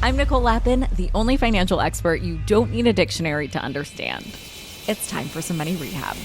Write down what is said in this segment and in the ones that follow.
I'm Nicole, the only financial expert you don't need a dictionary to understand. It's time for some money rehab.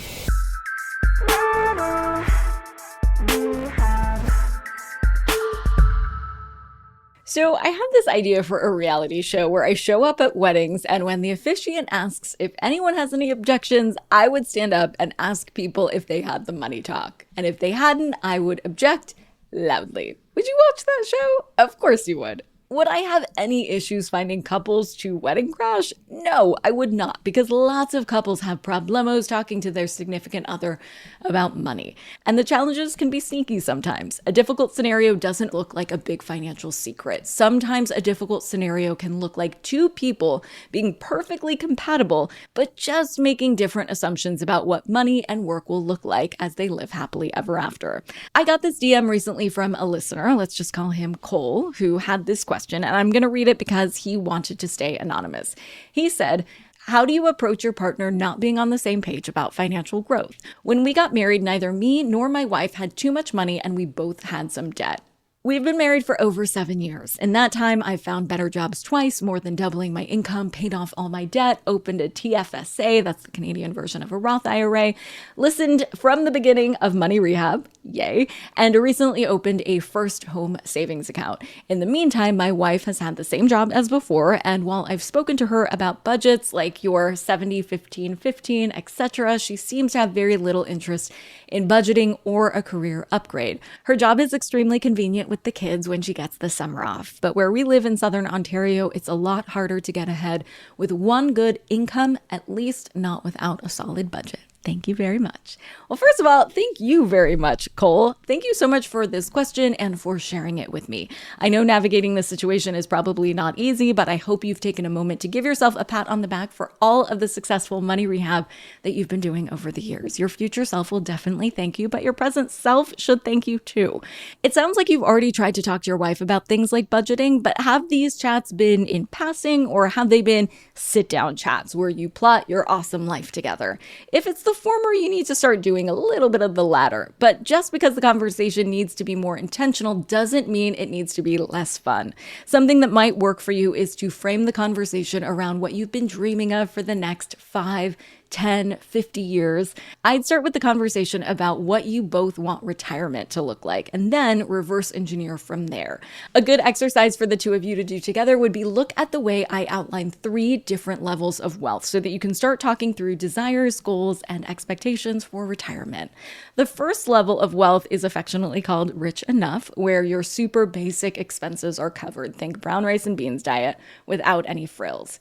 So I have this idea for a reality show where I show up at weddings, and when the officiant asks if anyone has any objections, I would stand up and ask people if they had the money talk. And if they hadn't, I would object loudly. Would you watch that show? Of course you would. Would I have any issues finding couples to wedding crash? No, I would not, because lots of couples have problemos talking to their significant other about money. And the challenges can be sneaky sometimes. A difficult scenario doesn't look like a big financial secret. Sometimes a difficult scenario can look like two people being perfectly compatible, but just making different assumptions about what money and work will look like as they live happily ever after. I got this DM recently from a listener, let's just call him Cole, who had this question, and I'm going to read it because he wanted to stay anonymous. He said, "How do you approach your partner not being on the same page about financial growth? When we got married, neither me nor my wife had too much money and we both had some debt. We've been married for over 7 years. In that time, I've found better jobs twice, more than doubling my income, paid off all my debt, opened a TFSA, that's the Canadian version of a Roth IRA, listened from the beginning of Money Rehab, yay, and recently opened a first home savings account. In the meantime, my wife has had the same job as before, and while I've spoken to her about budgets like your 70-15-15, etc., she seems to have very little interest in budgeting or a career upgrade. Her job is extremely convenient with the kids when she gets the summer off, but where we live in Southern Ontario, it's a lot harder to get ahead with one good income, at least not without a solid budget. Thank you very much." Well, first of all, thank you very much, Cole. Thank you so much for this question and for sharing it with me. I know navigating this situation is probably not easy, but I hope you've taken a moment to give yourself a pat on the back for all of the successful money rehab that you've been doing over the years. Your future self will definitely thank you, but your present self should thank you too. It sounds like you've already tried to talk to your wife about things like budgeting, but have these chats been in passing, or have they been sit-down chats where you plot your awesome life together? If it's the former, you need to start doing a little bit of the latter. But just because the conversation needs to be more intentional doesn't mean it needs to be less fun. Something that might work for you is to frame the conversation around what you've been dreaming of for the next 5, 10, 50 years. I'd start with the conversation about what you both want retirement to look like, and then reverse engineer from there. A good exercise for the two of you to do together would be look at the way I outlined 3 different levels of wealth so that you can start talking through desires, goals, and expectations for retirement. The first level of wealth is affectionately called rich enough, where your super basic expenses are covered. Think brown rice and beans diet without any frills.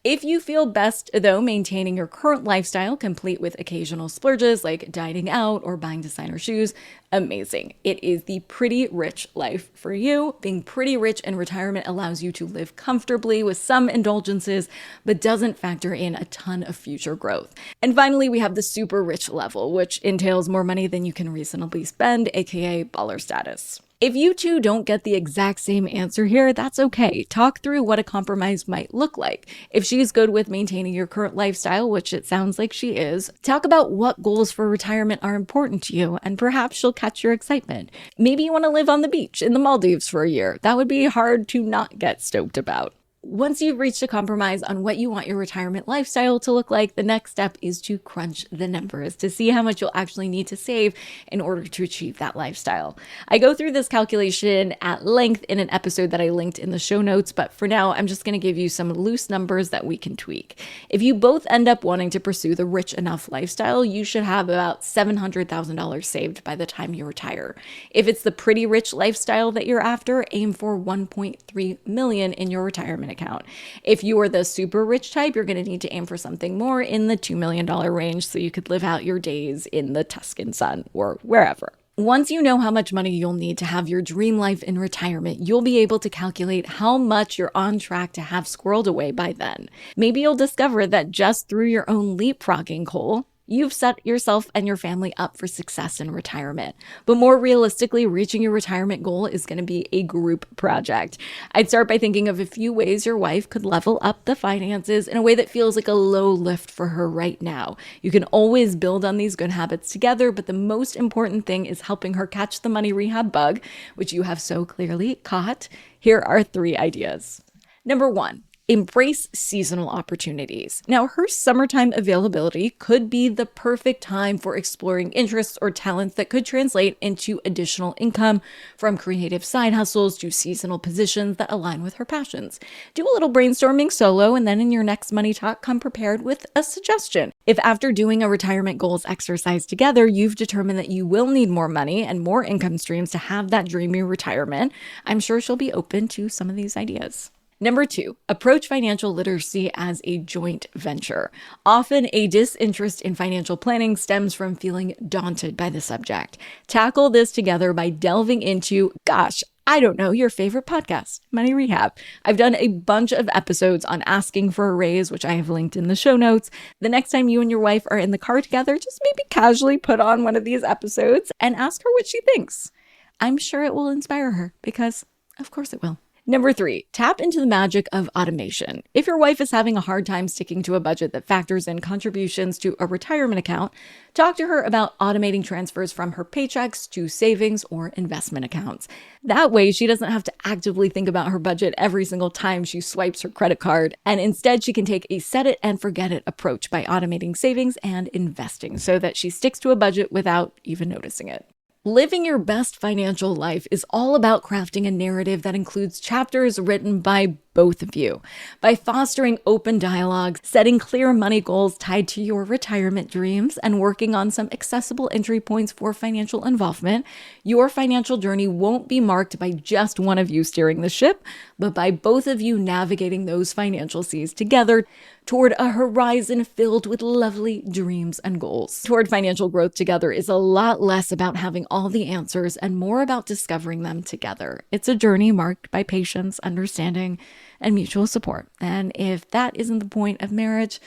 If you feel best, though, maintaining your current lifestyle, complete with occasional splurges like dining out or buying designer shoes, amazing. It is the pretty rich life for you. Being pretty rich in retirement allows you to live comfortably with some indulgences, but doesn't factor in a ton of future growth. And finally, we have the super rich level, which entails more money than you can reasonably spend, aka baller status. If you two don't get the exact same answer here, that's okay. Talk through what a compromise might look like. If she's good with maintaining your current lifestyle, which it sounds like she is, talk about what goals for retirement are important to you, and perhaps she'll catch your excitement. Maybe you want to live on the beach in the Maldives for a year. That would be hard to not get stoked about. Once you've reached a compromise on what you want your retirement lifestyle to look like, the next step is to crunch the numbers to see how much you'll actually need to save in order to achieve that lifestyle. I go through this calculation at length in an episode that I linked in the show notes, but for now, I'm just going to give you some loose numbers that we can tweak. If you both end up wanting to pursue the rich enough lifestyle, you should have about $700,000 saved by the time you retire. If it's the pretty rich lifestyle that you're after, aim for $1.3 million in your retirement account. If you are the super rich type, you're going to need to aim for something more in the $2 million range so you could live out your days in the Tuscan sun or wherever. Once you know how much money you'll need to have your dream life in retirement, you'll be able to calculate how much you're on track to have squirreled away by then. Maybe you'll discover that just through your own leapfrogging, Cole, you've set yourself and your family up for success in retirement. But more realistically, reaching your retirement goal is going to be a group project. I'd start by thinking of a few ways your wife could level up the finances in a way that feels like a low lift for her right now. You can always build on these good habits together, but the most important thing is helping her catch the money rehab bug, which you have so clearly caught. Here are 3 ideas. Number 1. Embrace seasonal opportunities. Now, her summertime availability could be the perfect time for exploring interests or talents that could translate into additional income, from creative side hustles to seasonal positions that align with her passions. Do a little brainstorming solo, and then in your next money talk, come prepared with a suggestion. If after doing a retirement goals exercise together, you've determined that you will need more money and more income streams to have that dreamy retirement, I'm sure she'll be open to some of these ideas. Number 2, approach financial literacy as a joint venture. Often, a disinterest in financial planning stems from feeling daunted by the subject. Tackle this together by delving into, your favorite podcast, Money Rehab. I've done a bunch of episodes on asking for a raise, which I have linked in the show notes. The next time you and your wife are in the car together, just maybe casually put on one of these episodes and ask her what she thinks. I'm sure it will inspire her, because of course it will. Number 3, tap into the magic of automation. If your wife is having a hard time sticking to a budget that factors in contributions to a retirement account, talk to her about automating transfers from her paychecks to savings or investment accounts. That way, she doesn't have to actively think about her budget every single time she swipes her credit card, and instead she can take a set it and forget it approach by automating savings and investing so that she sticks to a budget without even noticing it. Living your best financial life is all about crafting a narrative that includes chapters written by both of you. By fostering open dialogues, setting clear money goals tied to your retirement dreams, and working on some accessible entry points for financial involvement, your financial journey won't be marked by just one of you steering the ship, but by both of you navigating those financial seas together toward a horizon filled with lovely dreams and goals. Toward financial growth together is a lot less about having all the answers and more about discovering them together. It's a journey marked by patience, understanding, and mutual support. And if that isn't the point of marriage,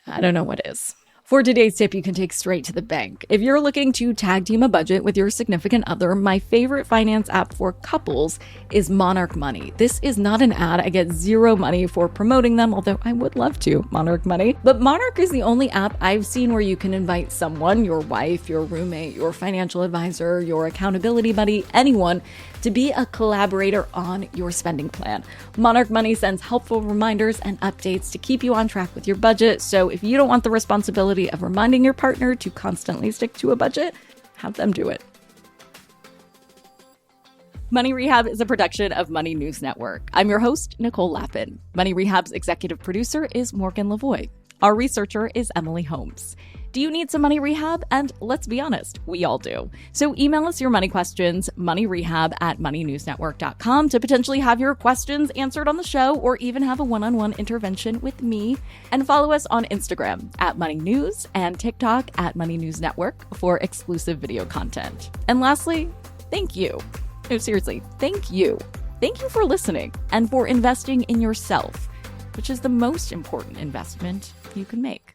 I don't know what is. For today's tip, you can take straight to the bank. If you're looking to tag team a budget with your significant other, my favorite finance app for couples is Monarch Money. This is not an ad. I get zero money for promoting them, although I would love to, Monarch Money. But Monarch is the only app I've seen where you can invite someone, your wife, your roommate, your financial advisor, your accountability buddy, anyone, to be a collaborator on your spending plan. Monarch Money sends helpful reminders and updates to keep you on track with your budget. So if you don't want the responsibility of reminding your partner to constantly stick to a budget, have them do it. Money Rehab is a production of Money News Network. I'm your host, Nicole Lappin. Money Rehab's executive producer is Morgan Lavoie. Our researcher is Emily Holmes. Do you need some money rehab? And let's be honest, we all do. So email us your money questions, moneyrehab@moneynewsnetwork.com, to potentially have your questions answered on the show, or even have a one-on-one intervention with me. And follow us on Instagram @moneynews and TikTok @moneynewsnetwork for exclusive video content. And lastly, thank you. No, seriously, thank you. Thank you for listening and for investing in yourself, which is the most important investment you can make.